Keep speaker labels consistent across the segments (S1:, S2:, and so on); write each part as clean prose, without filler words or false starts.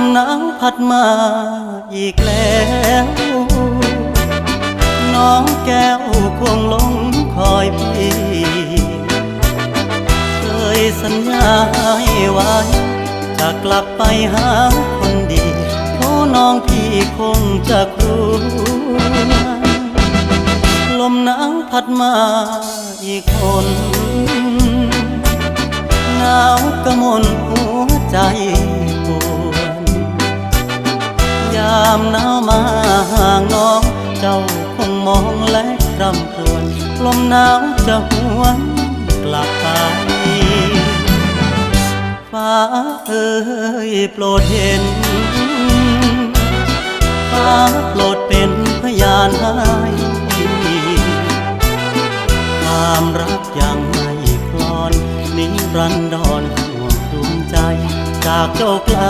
S1: มหนาวพัดมาอีกแล้วน้องแก้วคงหลงคอยพี่เคยสัญญาให้ไว้จะกลับไปหาคนดีเพราะน้องพี่คงจะกลัวลมหนาวพัดมาอีกคนหนาวกระมนหัวใจปวดยามหนาวมาห่างน้องเจ้าคงมองและรำครวญลมหนาวจะหวนกลับไปฟ้าเอ่ยโปรดเห็นฟ้าโปรดเป็นพยานให้ความรักยังไม่คลอนนิรันดรห่วงดวงใจจากเจ้าไกล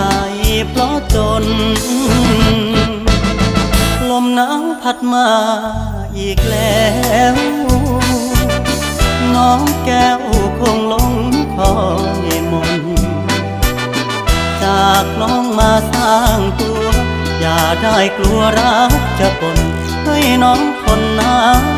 S1: เพราะจนลมหนาวพัดมาอีกแล้วน้องแก้วคงหลงคอยมนจากน้องมาสร้างตัวอย่าได้กลัวรักจะปนให้น้องทนหนาว